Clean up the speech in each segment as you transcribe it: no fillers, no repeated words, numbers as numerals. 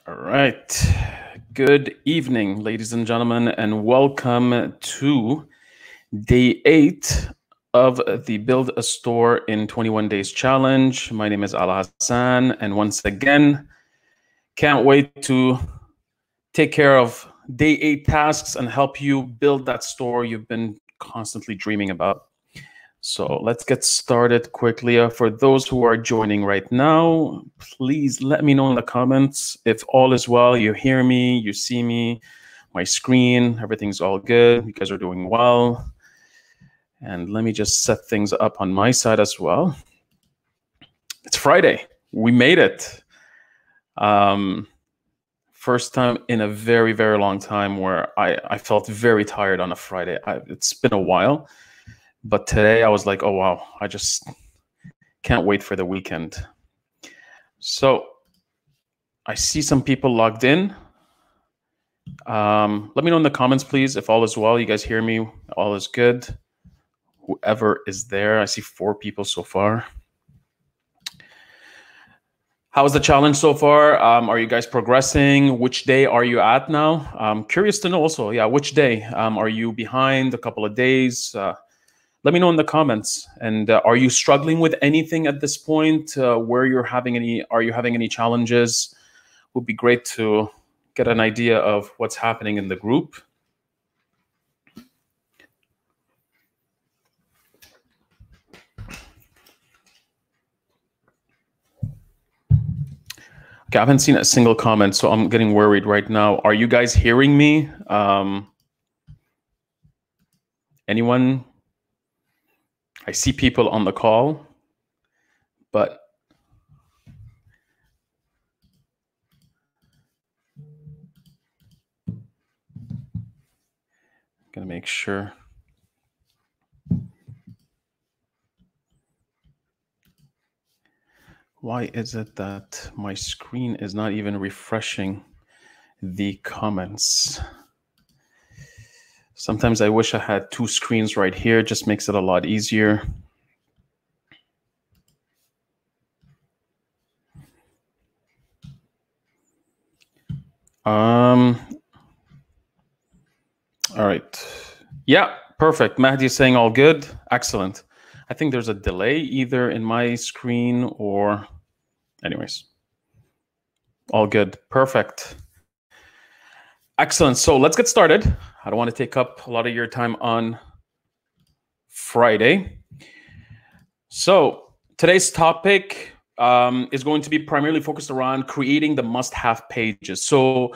All right. Good evening, ladies and gentlemen, and welcome to day 8 of the Build a Store in 21 Days Challenge. My name is Alaa Hassan, and once again, can't wait to take care of day 8 tasks and help you build that store you've been constantly dreaming about. So let's get started quickly. For those who are joining right now, please let me know in the comments if all is well. You hear me, you see me, my screen, everything's all good. You guys are doing well. And let me just set things up on my side as well. It's Friday. We made it. First time in a very, very long time where I felt very tired on a Friday. It's been a while. But today I was like, oh, wow, I just can't wait for the weekend. So I see some people logged in. Let me know in the comments, please, if all is well. You guys hear me? All is good. Whoever is there. I see 4 people so far. How's the challenge so far? Are you guys progressing? Which day are you at now? I'm curious to know also, which day? Are you behind a couple of days? Let me know in the comments. And are you struggling with anything at this point? Are you having any challenges? Would be great to get an idea of what's happening in the group. Okay, I haven't seen a single comment, so I'm getting worried right now. Are you guys hearing me? Anyone? I see people on the call, but I'm gonna make sure. Why is it that my screen is not even refreshing the comments? Sometimes I wish I had 2 screens right here. It just makes it a lot easier. All right. Yeah, perfect. Mahdi is saying all good. Excellent. I think there's a delay either in my screen or anyways. All good. Perfect. Excellent. So let's get started. I don't want to take up a lot of your time on Friday. So today's topic is going to be primarily focused around creating the must-have pages. So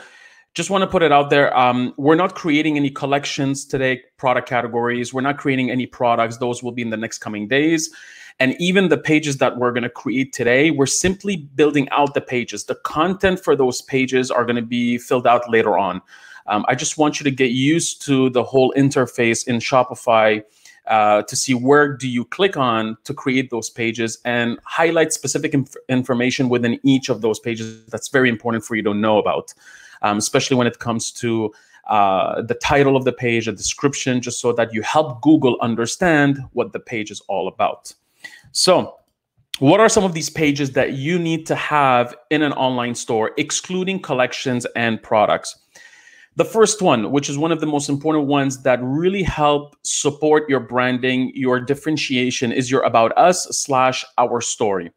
just want to put it out there. We're not creating any collections today, product categories. We're not creating any products. Those will be in the next coming days. And even the pages that we're going to create today, we're simply building out the pages. The content for those pages are going to be filled out later on. I just want you to get used to the whole interface in Shopify to see where do you click on to create those pages and highlight specific information within each of those pages. That's very important for you to know about, especially when it comes to the title of the page, a description, just so that you help Google understand what the page is all about. So what are some of these pages that you need to have in an online store, excluding collections and products? The first one, which is one of the most important ones that really help support your branding, your differentiation, is your About Us / Our Story.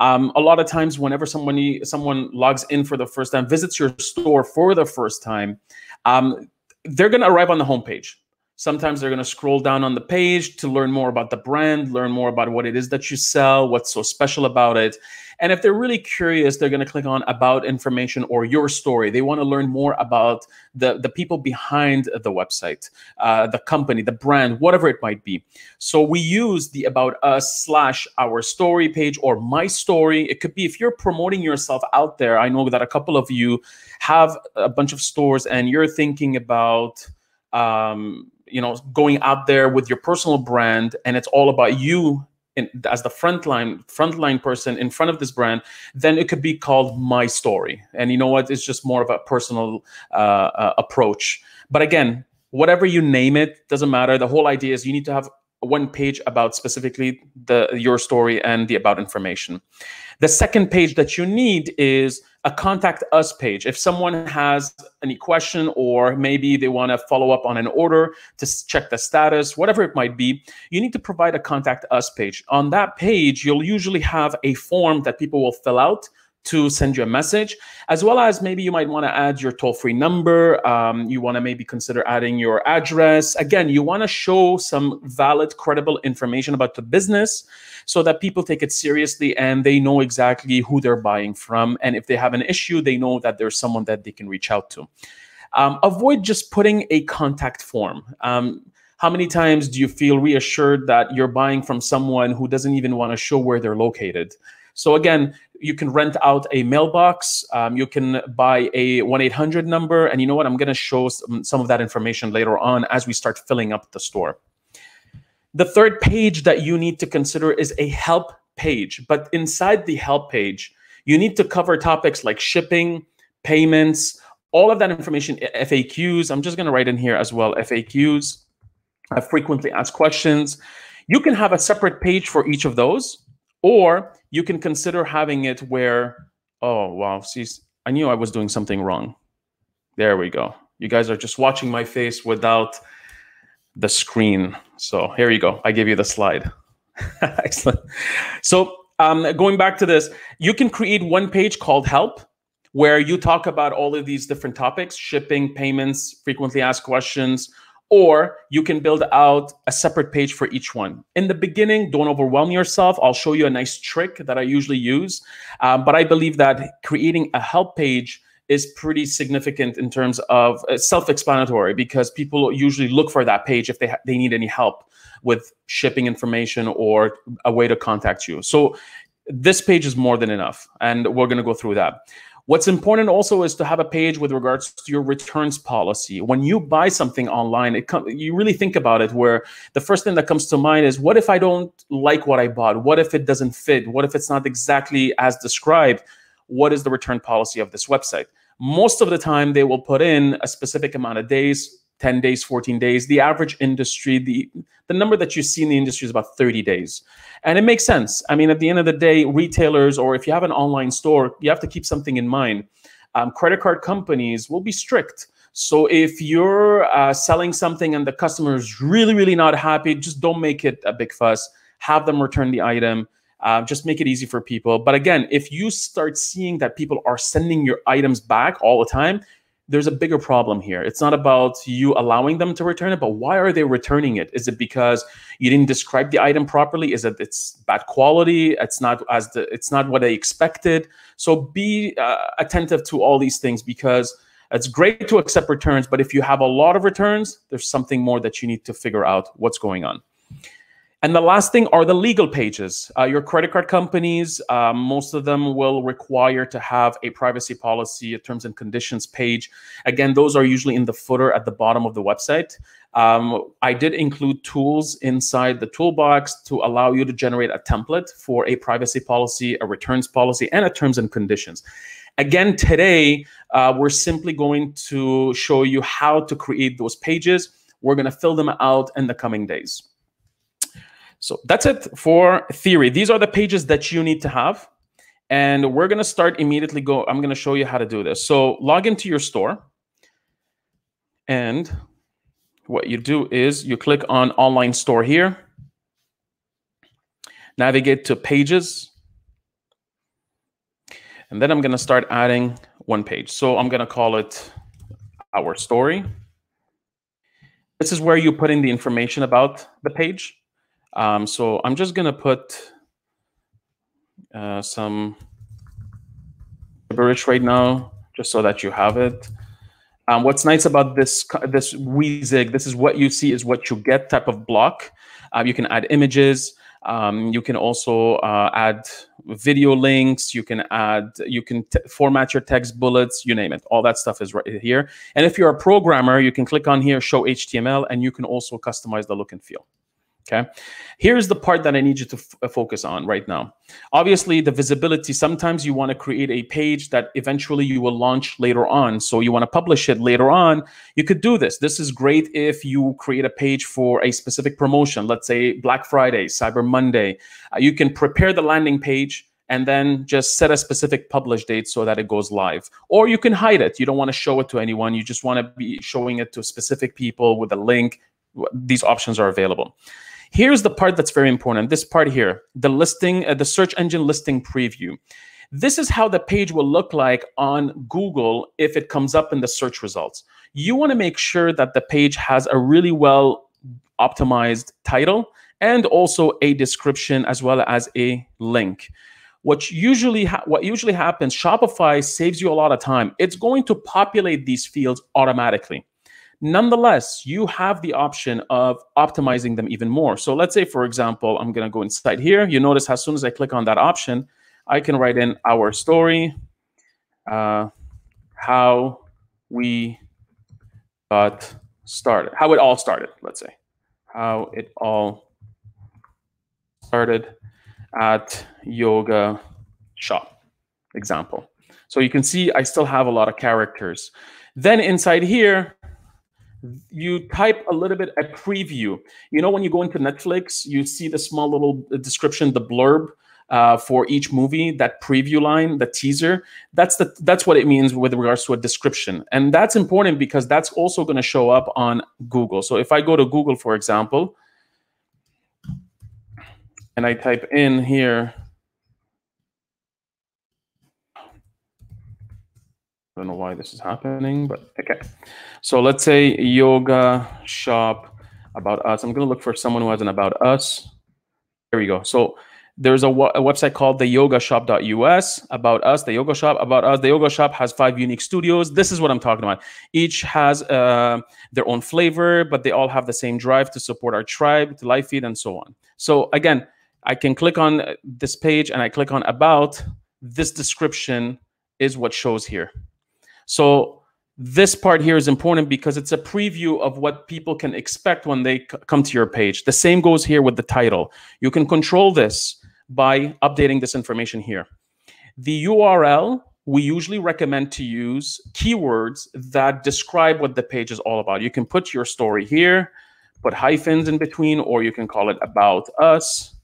A lot of times, whenever someone logs in for the first time, visits your store for the first time, they're going to arrive on the homepage. Sometimes they're going to scroll down on the page to learn more about the brand, learn more about what it is that you sell, what's so special about it. And if they're really curious, they're going to click on About Information or Your Story. They want to learn more about the people behind the website, the company, the brand, whatever it might be. So we use the About Us / Our Story page or My Story. It could be if you're promoting yourself out there. I know that a couple of you have a bunch of stores and you're thinking about going out there with your personal brand, and it's all about you as the frontline person in front of this brand, then it could be called My Story. And you know what? It's just more of a personal approach. But again, whatever you name it, doesn't matter. The whole idea is you need to have one page about specifically your story and the about information. The second page that you need is a contact us page. If someone has any question, or maybe they want to follow up on an order to check the status, whatever it might be, you need to provide a contact us page. On that page, you'll usually have a form that people will fill out to send you a message, as well as maybe you might want to add your toll-free number. You want to maybe consider adding your address. Again, you want to show some valid, credible information about the business so that people take it seriously and they know exactly who they're buying from. And if they have an issue, they know that there's someone that they can reach out to. Avoid just putting a contact form. How many times do you feel reassured that you're buying from someone who doesn't even want to show where they're located? So again, you can rent out a mailbox. You can buy a 1-800 number. And you know what? I'm going to show some of that information later on as we start filling up the store. The third page that you need to consider is a help page. But inside the help page, you need to cover topics like shipping, payments, all of that information, FAQs. I'm just going to write in here as well, FAQs, frequently asked questions. You can have a separate page for each of those. Or you can consider having it where, oh, wow, see, I knew I was doing something wrong. There we go. You guys are just watching my face without the screen. So here you go. I gave you the slide. Excellent. So going back to this, you can create one page called Help, where you talk about all of these different topics, shipping, payments, frequently asked questions, or you can build out a separate page for each one. In the beginning, don't overwhelm yourself. I'll show you a nice trick that I usually use. But I believe that creating a help page is pretty significant in terms of self-explanatory, because people usually look for that page if they need any help with shipping information or a way to contact you. So this page is more than enough, and we're going to go through that. What's important also is to have a page with regards to your returns policy. When you buy something online, you really think about it, where the first thing that comes to mind is, what if I don't like what I bought? What if it doesn't fit? What if it's not exactly as described? What is the return policy of this website? Most of the time, they will put in a specific amount of days, 10 days, 14 days. The average industry, the number that you see in the industry is about 30 days. And it makes sense. I mean, at the end of the day, retailers, or if you have an online store, you have to keep something in mind. Credit card companies will be strict. So if you're selling something and the customer is really, really not happy, just don't make it a big fuss. Have them return the item. Just make it easy for people. But again, if you start seeing that people are sending your items back all the time, there's a bigger problem here. It's not about you allowing them to return it, but why are they returning it? Is it because you didn't describe the item properly? Is it it's bad quality? It's not what they expected. So be attentive to all these things, because it's great to accept returns, but if you have a lot of returns, there's something more that you need to figure out what's going on. And the last thing are the legal pages. Your credit card companies, most of them will require to have a privacy policy, a terms and conditions page. Again, those are usually in the footer at the bottom of the website. I did include tools inside the toolbox to allow you to generate a template for a privacy policy, a returns policy, and a terms and conditions. Again, today, we're simply going to show you how to create those pages. We're going to fill them out in the coming days. So that's it for theory. These are the pages that you need to have. And we're going to start immediately. I'm going to show you how to do this. So log into your store. And what you do is you click on Online Store here. Navigate to Pages. And then I'm going to start adding one page. So I'm going to call it Our Story. This is where you put in the information about the page. So I'm just going to put some gibberish right now, just so that you have it. What's nice about this WYSIWYG, this is what you see is what you get type of block. You can add images. You can also add video links. You can format your text bullets, you name it. All that stuff is right here. And if you're a programmer, you can click on here, Show HTML, and you can also customize the look and feel. Okay, here's the part that I need you to focus on right now. Obviously, the visibility, sometimes you want to create a page that eventually you will launch later on. So you want to publish it later on. You could do this. This is great if you create a page for a specific promotion, let's say Black Friday, Cyber Monday. You can prepare the landing page, and then just set a specific publish date so that it goes live. Or you can hide it. You don't want to show it to anyone. You just want to be showing it to specific people with a link. These options are available. Here's the part that's very important. This part here, the listing, the search engine listing preview. This is how the page will look like on Google if it comes up in the search results. You want to make sure that the page has a really well optimized title and also a description as well as a link. What usually happens, Shopify saves you a lot of time. It's going to populate these fields automatically. Nonetheless, you have the option of optimizing them even more. So let's say, for example, I'm going to go inside here. You notice as soon as I click on that option, I can write in our story, how we got started, how it all started, let's say. How it all started at Yoga Shop, example. So you can see I still have a lot of characters. Then inside here, you type a little bit a preview. You know, when you go into Netflix, you see the small little description, the blurb for each movie, that preview line, the teaser. That's what it means with regards to a description. And that's important because that's also going to show up on Google. So if I go to Google, for example, and I type in here, I don't know why this is happening, but okay. So let's say Yoga Shop About Us. I'm going to look for someone who has an About Us. There we go. So there's a website called the yogashop.us, About Us, the Yoga Shop, About Us. The Yoga Shop has 5 unique studios. This is what I'm talking about. Each has their own flavor, but they all have the same drive to support our tribe, to live feed, and so on. So again, I can click on this page and I click on About. This description is what shows here. So this part here is important because it's a preview of what people can expect when they come to your page. The same goes here with the title. You can control this by updating this information here. The URL, we usually recommend to use keywords that describe what the page is all about. You can put your story here, put hyphens in between, or you can call it About Us,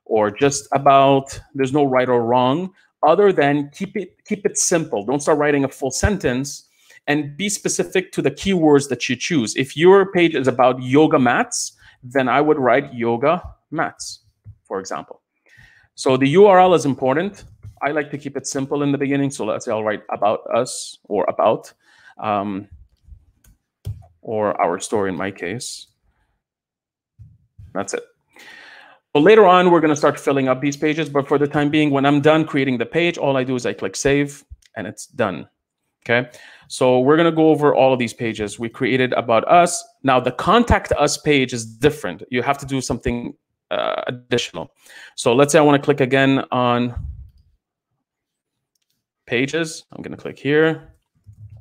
or just about. There's no right or wrong, other than keep it simple. Don't start writing a full sentence, and be specific to the keywords that you choose. If your page is about yoga mats, then I would write yoga mats, for example. So the URL is important. I like to keep it simple in the beginning. So let's say I'll write About Us or About, or our story in my case. That's it. So later on, we're going to start filling up these pages. But for the time being, when I'm done creating the page, all I do is I click Save, and it's done. Okay, so we're going to go over all of these pages. We created About Us. Now, the Contact Us page is different. You have to do something additional. So let's say I want to click again on Pages. I'm going to click here,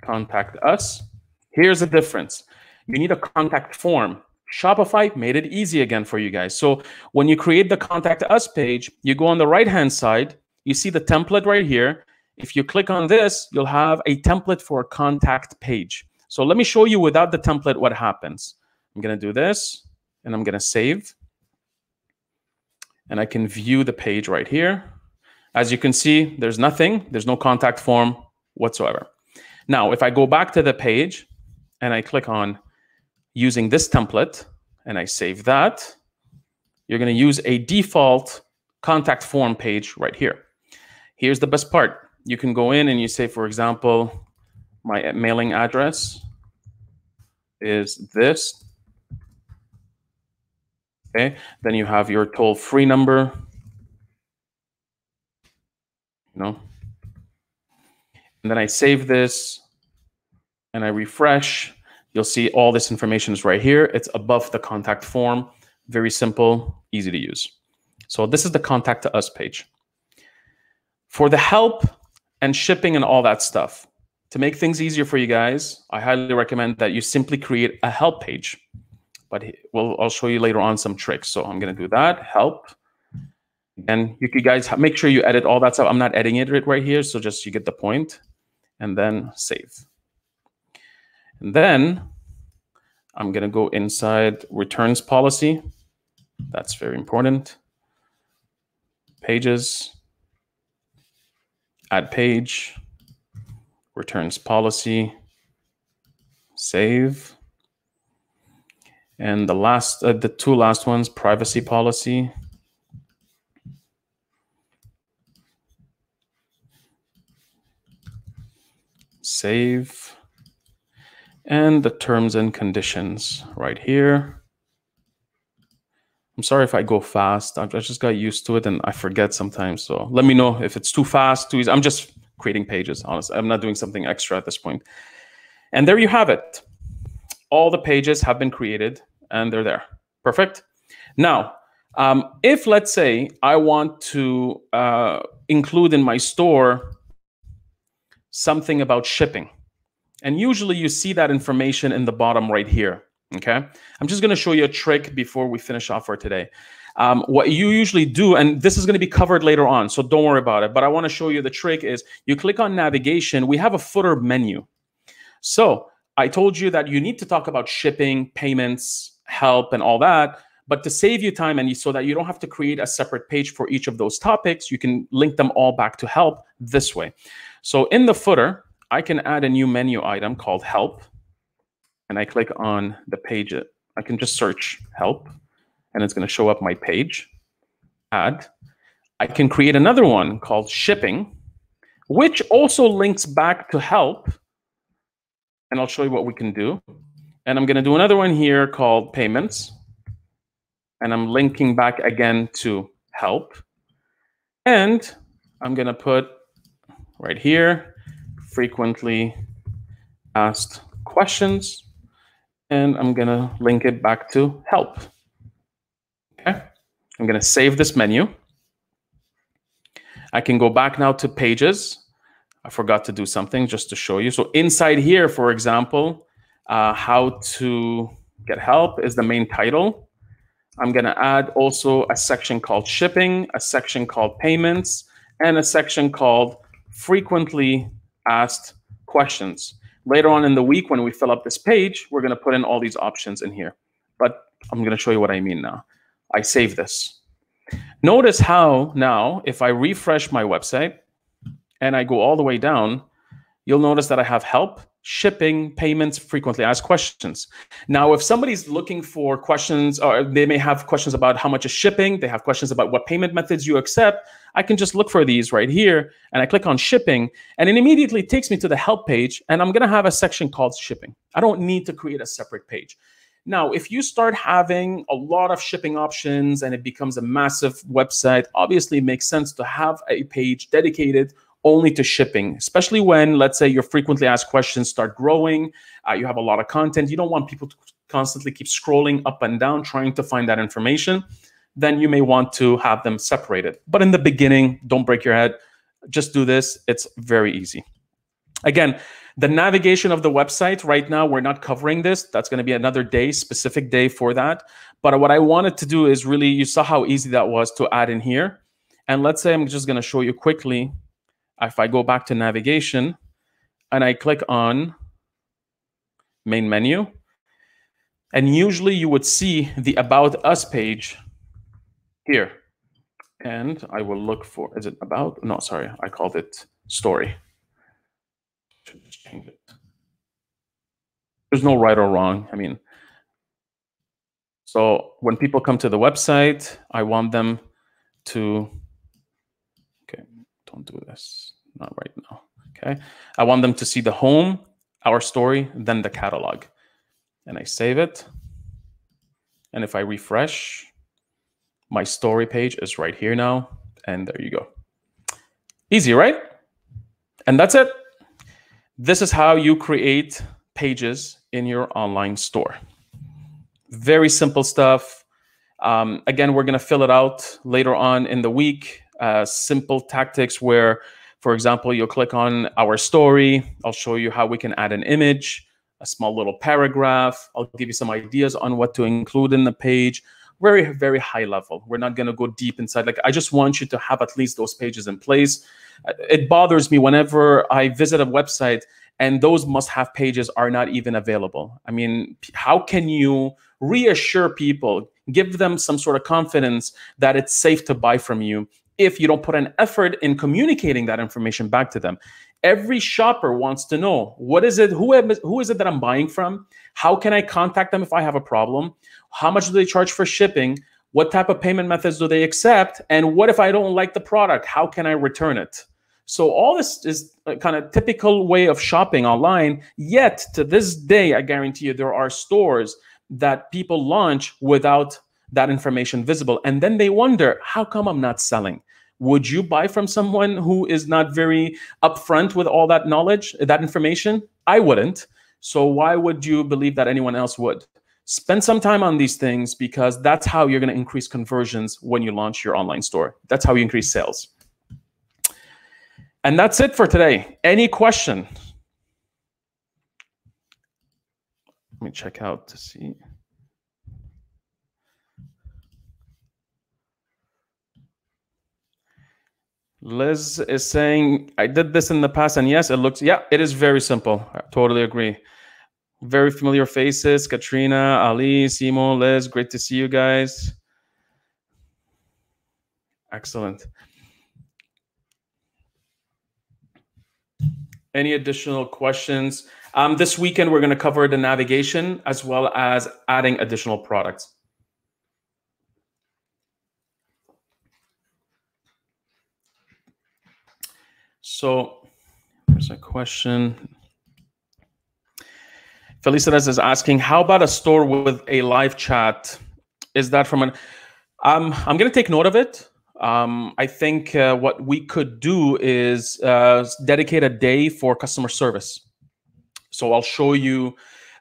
Contact Us. Here's the difference. You need a contact form. Shopify made it easy again for you guys. So when you create the Contact Us page, you go on the right-hand side. You see the template right here. If you click on this, you'll have a template for a contact page. So let me show you without the template what happens. I'm going to do this, and I'm going to save. And I can view the page right here. As you can see, there's nothing. There's no contact form whatsoever. Now, if I go back to the page, and I click on using this template, and I save that, you're going to use a default contact form page right here. Here's the best part. You can go in and you say, for example, my mailing address is this. Okay, then you have your toll-free number. And then I save this and I refresh. You'll see all this information is right here. It's above the contact form. Very simple, easy to use. So this is the Contact Us page. For the help and shipping and all that stuff, to make things easier for you guys, I highly recommend that you simply create a help page. But I'll show you later on some tricks. So I'm going to do that, help. And you guys make sure you edit all that stuff. I'm not editing it right here, so just you get the point. And then save. And then I'm going to go inside returns policy. That's very important. Pages. add page, returns policy, save. And the two last ones, privacy policy, save. And the terms and conditions right here. I'm sorry if I go fast. I just got used to it and I forget sometimes. So let me know if it's too fast, too easy. I'm just creating pages, honestly. I'm not doing something extra at this point. And there you have it. All the pages have been created and they're there. Perfect. Now, if let's say I want to include in my store something about shipping, and usually you see that information in the bottom right here. Okay, I'm just going to show you a trick before we finish off for today. What you usually do, and this is going to be covered later on, so don't worry about it. But I want to show you the trick is you click on navigation. We have a footer menu. So I told you that you need to talk about shipping, payments, help, and all that. But to save you time and so that you don't have to create a separate page for each of those topics, you can link them all back to help this way. So in the footer, I can add a new menu item called help. And I click on the page. I can just search help, and it's going to show up my page. Add. I can create another one called shipping, which also links back to help. And I'll show you what we can do. And I'm going to do another one here called payments. And I'm linking back again to help. And I'm going to put right here, frequently asked questions. And I'm going to link it back to help. Okay. I'm going to save this menu. I can go back now to pages. I forgot to do something just to show you. So inside here, for example, how to get help is the main title. I'm going to add also a section called shipping, a section called payments, and a section called frequently asked questions. Later on in the week, when we fill up this page, we're going to put in all these options in here. But I'm going to show you what I mean now. I save this. Notice how now, if I refresh my website and I go all the way down, you'll notice that I have help, shipping, payments, frequently asked questions. Now, if somebody's looking for questions, or they may have questions about how much is shipping, they have questions about what payment methods you accept, I can just look for these right here, and I click on shipping, and it immediately takes me to the help page, and I'm gonna have a section called shipping. I don't need to create a separate page. Now, if you start having a lot of shipping options and it becomes a massive website, obviously it makes sense to have a page dedicated only to shipping, especially when, let's say, your frequently asked questions start growing, you have a lot of content, you don't want people to constantly keep scrolling up and down trying to find that information, then you may want to have them separated. But in the beginning, don't break your head, just do this, it's very easy. Again, the navigation of the website, right now, we're not covering this. That's gonna be another day, specific day for that. But what I wanted to do is really, you saw how easy that was to add in here. And let's say I'm just gonna show you quickly. If I go back to navigation and I click on main menu, and usually you would see the About Us page here. And I will look for, is it about? No, sorry, I called it story. Should just change it. There's no right or wrong. I mean, so when people come to the website, I want them to, don't do this, not right now, okay? I want them to see the home, our story, then the catalog. And I save it. And if I refresh, my story page is right here now. And there you go. Easy, right? And that's it. This is how you create pages in your online store. Very simple stuff. Again, we're gonna fill it out later on in the week. Simple tactics where, for example, you'll click on our story. I'll show you how we can add an image, a small little paragraph. I'll give you some ideas on what to include in the page. Very, very high level. We're not going to go deep inside. Like, I just want you to have at least those pages in place. It bothers me whenever I visit a website and those must-have pages are not even available. I mean, how can you reassure people, give them some sort of confidence that it's safe to buy from you if you don't put an effort in communicating that information back to them. Every shopper wants to know, what is it, who is it that I'm buying from? How can I contact them if I have a problem? How much do they charge for shipping? What type of payment methods do they accept? And what if I don't like the product? How can I return it? So all this is a kind of typical way of shopping online. Yet to this day, I guarantee you, there are stores that people launch without that information visible. And then they wonder, how come I'm not selling? Would you buy from someone who is not very upfront with all that knowledge, that information? I wouldn't. So why would you believe that anyone else would? Spend some time on these things, because that's how you're going to increase conversions when you launch your online store. That's how you increase sales. And that's it for today. Any question? Let me check out to see. Liz is saying, I did this in the past, and yes, it is very simple. I totally agree. Very familiar faces. Katrina, Ali, Simo, Liz, great to see you guys. Excellent. Any additional questions? This weekend, we're going to cover the navigation as well as adding additional products. So there's a question. Felicitas is asking, how about a store with a live chat? Is that from an... I'm going to take note of it. I think what we could do is dedicate a day for customer service. So I'll show you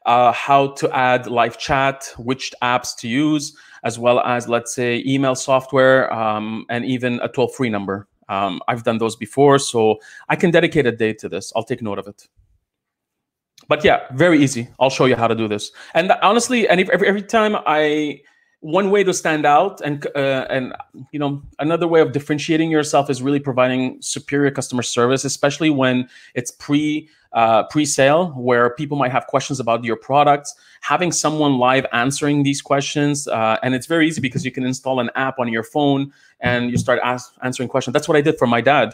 how to add live chat, which apps to use, as well as, let's say, email software, and even a toll-free number. I've done those before, so I can dedicate a day to this. I'll take note of it. But yeah, very easy. I'll show you how to do this. And honestly, and every time one way to stand out, and you know, another way of differentiating yourself is really providing superior customer service, especially when it's pre-sale, where people might have questions about your products. Having someone live answering these questions, and it's very easy because you can install an app on your phone and you start answering questions. That's what I did for my dad.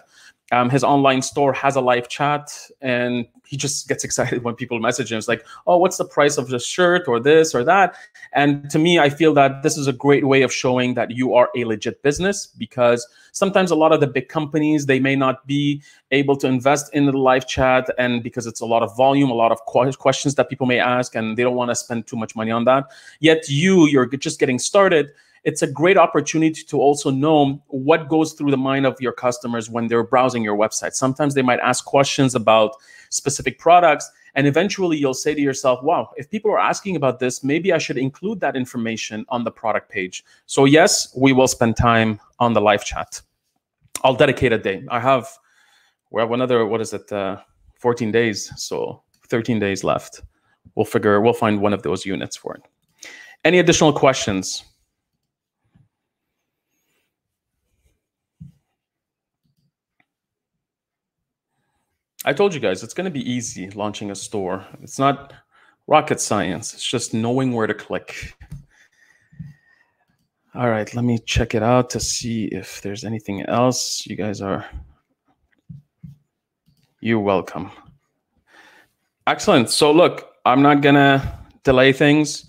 His online store has a live chat, and he just gets excited when people message him. It's like, oh, what's the price of this shirt or this or that? And to me, I feel that this is a great way of showing that you are a legit business, because sometimes a lot of the big companies, they may not be able to invest in the live chat, and because it's a lot of volume, a lot of questions that people may ask, and they don't want to spend too much money on that. Yet you're just getting started. It's a great opportunity to also know what goes through the mind of your customers when they're browsing your website. Sometimes they might ask questions about specific products, and eventually you'll say to yourself, wow, if people are asking about this, maybe I should include that information on the product page. So yes, we will spend time on the live chat. I'll dedicate a day. We have another, 14 days. So 13 days left. We'll find one of those units for it. Any additional questions? I told you guys, it's going to be easy launching a store. It's not rocket science. It's just knowing where to click. All right, let me check it out to see if there's anything else. You guys are... You're welcome. Excellent. So look, I'm not going to delay things.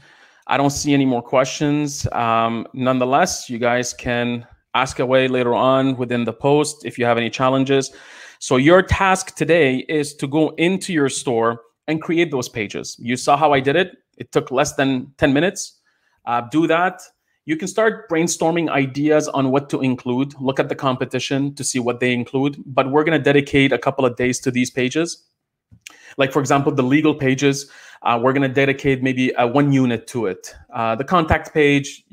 I don't see any more questions. Nonetheless, you guys can ask away later on within the post if you have any challenges. So your task today is to go into your store and create those pages. You saw how I did it. It took less than 10 minutes. Do that. You can start brainstorming ideas on what to include. Look at the competition to see what they include. But we're going to dedicate a couple of days to these pages. Like, for example, the legal pages, we're going to dedicate maybe one unit to it. The contact page,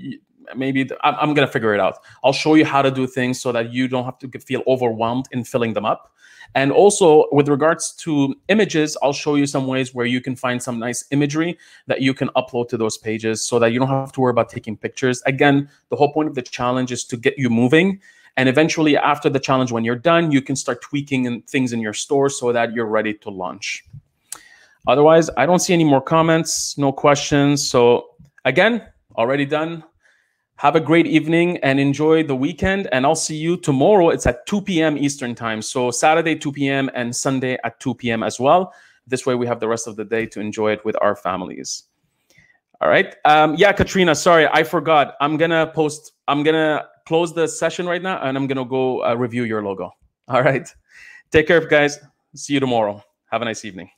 maybe I'm going to figure it out. I'll show you how to do things so that you don't have to feel overwhelmed in filling them up. And also with regards to images, I'll show you some ways where you can find some nice imagery that you can upload to those pages so that you don't have to worry about taking pictures. Again, the whole point of the challenge is to get you moving. And eventually after the challenge, when you're done, you can start tweaking things in your store so that you're ready to launch. Otherwise, I don't see any more comments, no questions. So again, already done. Have a great evening and enjoy the weekend. And I'll see you tomorrow. It's at 2 p.m. Eastern time. So Saturday, 2 p.m. and Sunday at 2 p.m. as well. This way we have the rest of the day to enjoy it with our families. All right. Yeah, Katrina, sorry, I forgot. I'm going to close the session right now and I'm going to go review your logo. All right. Take care, guys. See you tomorrow. Have a nice evening.